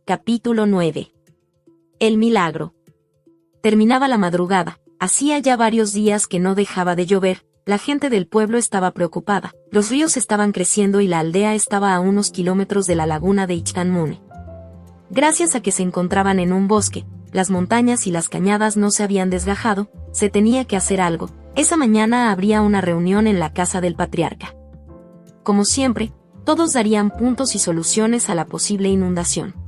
Capítulo 9. El milagro. Terminaba la madrugada, hacía ya varios días que no dejaba de llover, la gente del pueblo estaba preocupada, los ríos estaban creciendo y la aldea estaba a unos kilómetros de la laguna de Ichkanmune. Gracias a que se encontraban en un bosque, las montañas y las cañadas no se habían desgajado, se tenía que hacer algo. Esa mañana habría una reunión en la casa del patriarca. Como siempre, todos darían puntos y soluciones a la posible inundación.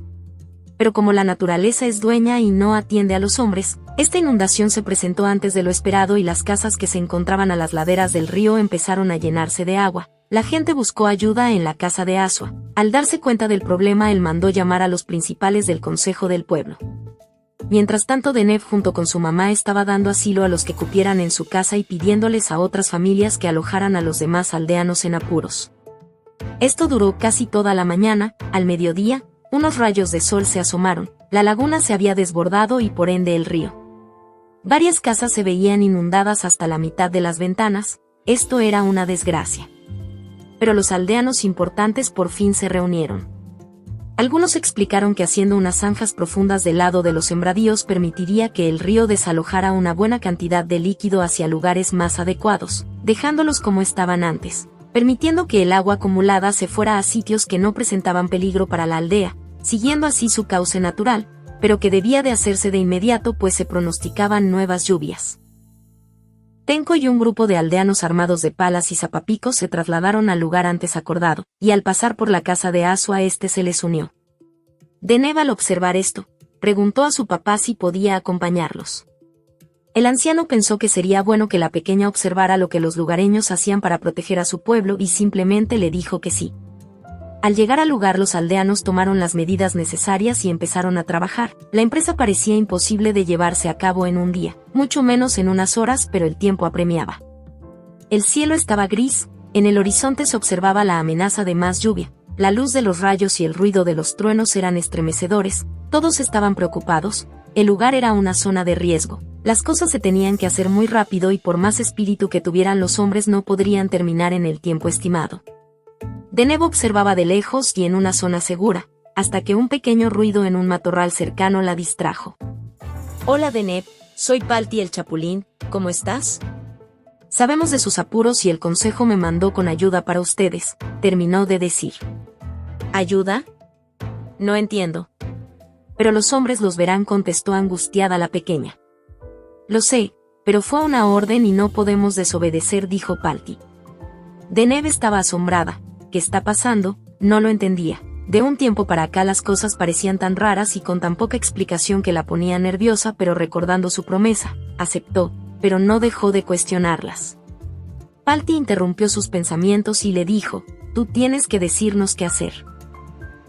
Pero como la naturaleza es dueña y no atiende a los hombres, esta inundación se presentó antes de lo esperado y las casas que se encontraban a las laderas del río empezaron a llenarse de agua. La gente buscó ayuda en la casa de Asua. Al darse cuenta del problema, él mandó llamar a los principales del consejo del pueblo. Mientras tanto, Deneb junto con su mamá estaba dando asilo a los que cupieran en su casa y pidiéndoles a otras familias que alojaran a los demás aldeanos en apuros. Esto duró casi toda la mañana. Al mediodía, unos rayos de sol se asomaron, la laguna se había desbordado y por ende el río. Varias casas se veían inundadas hasta la mitad de las ventanas. Esto era una desgracia. Pero los aldeanos importantes por fin se reunieron. Algunos explicaron que haciendo unas zanjas profundas del lado de los sembradíos permitiría que el río desalojara una buena cantidad de líquido hacia lugares más adecuados, dejándolos como estaban antes, permitiendo que el agua acumulada se fuera a sitios que no presentaban peligro para la aldea, siguiendo así su cauce natural, pero que debía de hacerse de inmediato pues se pronosticaban nuevas lluvias. Tenko y un grupo de aldeanos armados de palas y zapapicos se trasladaron al lugar antes acordado, y al pasar por la casa de Asua se les unió. Deneb, al observar esto, preguntó a su papá si podía acompañarlos. El anciano pensó que sería bueno que la pequeña observara lo que los lugareños hacían para proteger a su pueblo y simplemente le dijo que sí. Al llegar al lugar, los aldeanos tomaron las medidas necesarias y empezaron a trabajar. La empresa parecía imposible de llevarse a cabo en un día, mucho menos en unas horas, pero el tiempo apremiaba. El cielo estaba gris, en el horizonte se observaba la amenaza de más lluvia, la luz de los rayos y el ruido de los truenos eran estremecedores, todos estaban preocupados, el lugar era una zona de riesgo, las cosas se tenían que hacer muy rápido y por más espíritu que tuvieran los hombres no podrían terminar en el tiempo estimado. Deneb observaba de lejos y en una zona segura, hasta que un pequeño ruido en un matorral cercano la distrajo. «Hola Deneb, soy Palti el Chapulín, ¿cómo estás? Sabemos de sus apuros y el consejo me mandó con ayuda para ustedes», terminó de decir. «¿Ayuda? No entiendo». «Pero los hombres los verán», contestó angustiada la pequeña. «Lo sé, pero fue una orden y no podemos desobedecer», dijo Palti. Deneb estaba asombrada. ¿Qué está pasando? No lo entendía. De un tiempo para acá las cosas parecían tan raras y con tan poca explicación que la ponía nerviosa, pero recordando su promesa, aceptó, pero no dejó de cuestionarlas. Palti interrumpió sus pensamientos y le dijo, «Tú tienes que decirnos qué hacer».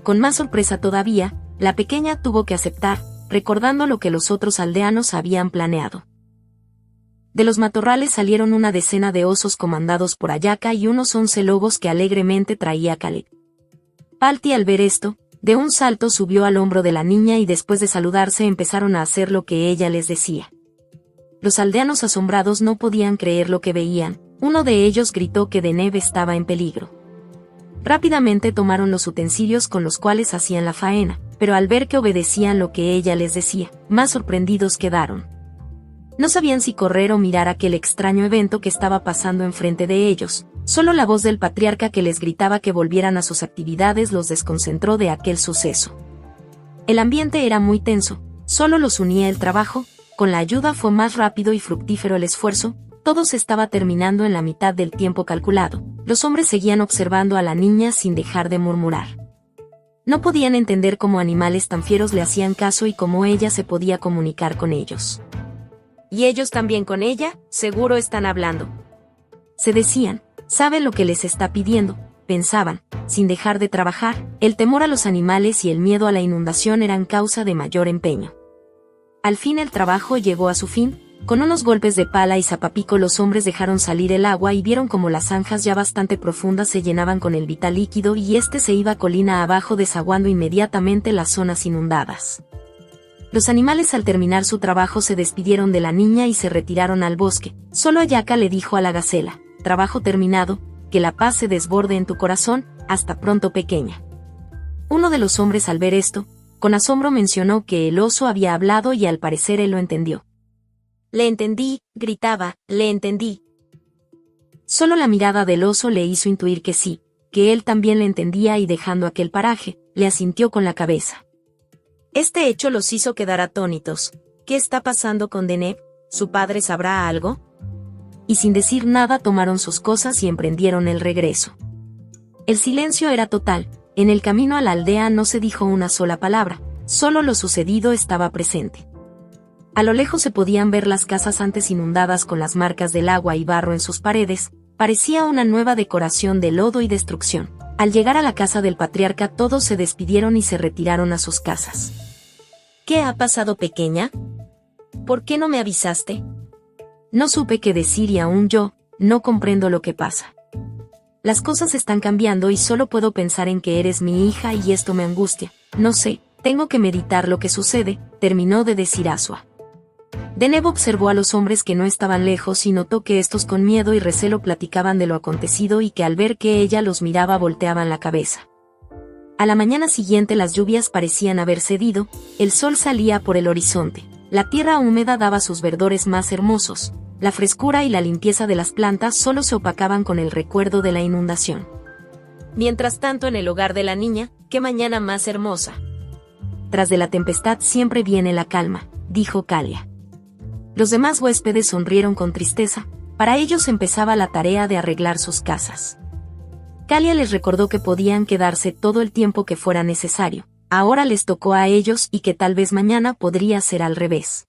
Con más sorpresa todavía, la pequeña tuvo que aceptar, recordando lo que los otros aldeanos habían planeado. De los matorrales salieron una decena de osos comandados por Ayaka y unos 11 lobos que alegremente traía Caleb. Palti, al ver esto, de un salto subió al hombro de la niña y después de saludarse empezaron a hacer lo que ella les decía. Los aldeanos asombrados no podían creer lo que veían. Uno de ellos gritó que Deneb estaba en peligro. Rápidamente tomaron los utensilios con los cuales hacían la faena, pero al ver que obedecían lo que ella les decía, más sorprendidos quedaron. No sabían si correr o mirar aquel extraño evento que estaba pasando enfrente de ellos. Solo la voz del patriarca que les gritaba que volvieran a sus actividades los desconcentró de aquel suceso. El ambiente era muy tenso, solo los unía el trabajo, con la ayuda fue más rápido y fructífero el esfuerzo, todo se estaba terminando en la mitad del tiempo calculado. Los hombres seguían observando a la niña sin dejar de murmurar. No podían entender cómo animales tan fieros le hacían caso y cómo ella se podía comunicar con ellos. «¿Y ellos también con ella? Seguro están hablando». Se decían, «¿Sabe lo que les está pidiendo?», pensaban, sin dejar de trabajar. El temor a los animales y el miedo a la inundación eran causa de mayor empeño. Al fin el trabajo llegó a su fin. Con unos golpes de pala y zapapico los hombres dejaron salir el agua y vieron como las zanjas ya bastante profundas se llenaban con el vital líquido y se iba colina abajo desaguando inmediatamente las zonas inundadas. Los animales al terminar su trabajo se despidieron de la niña y se retiraron al bosque. Solo Ayaka le dijo a la gacela, «Trabajo terminado, que la paz se desborde en tu corazón, hasta pronto pequeña». Uno de los hombres al ver esto, Con asombro mencionó que el oso había hablado y al parecer él lo entendió. «Le entendí», gritaba, «le entendí». Solo la mirada del oso le hizo intuir que sí, que él también le entendía y dejando aquel paraje, le asintió con la cabeza. Este hecho los hizo quedar atónitos. ¿Qué está pasando con Deneb? ¿Su padre sabrá algo? Y sin decir nada tomaron sus cosas y emprendieron el regreso. El silencio era total, en el camino a la aldea no se dijo una sola palabra, solo lo sucedido estaba presente. A lo lejos se podían ver las casas antes inundadas con las marcas del agua y barro en sus paredes, parecía una nueva decoración de lodo y destrucción. Al llegar a la casa del patriarca todos se despidieron y se retiraron a sus casas. «¿Qué ha pasado, pequeña? ¿Por qué no me avisaste?» «No supe qué decir y aún yo, no comprendo lo que pasa. Las cosas están cambiando y solo puedo pensar en que eres mi hija y esto me angustia. No sé, tengo que meditar lo que sucede», terminó de decir Asua. Deneb observó a los hombres que no estaban lejos y notó que estos con miedo y recelo platicaban de lo acontecido y que al ver que ella los miraba volteaban la cabeza. A la mañana siguiente las lluvias parecían haber cedido, el sol salía por el horizonte, la tierra húmeda daba sus verdores más hermosos, la frescura y la limpieza de las plantas solo se opacaban con el recuerdo de la inundación. Mientras tanto en el hogar de la niña, ¡qué mañana más hermosa! «Tras de la tempestad siempre viene la calma», dijo Kalia. Los demás huéspedes sonrieron con tristeza, para ellos empezaba la tarea de arreglar sus casas. Kalia les recordó que podían quedarse todo el tiempo que fuera necesario, ahora les tocó a ellos y que tal vez mañana podría ser al revés.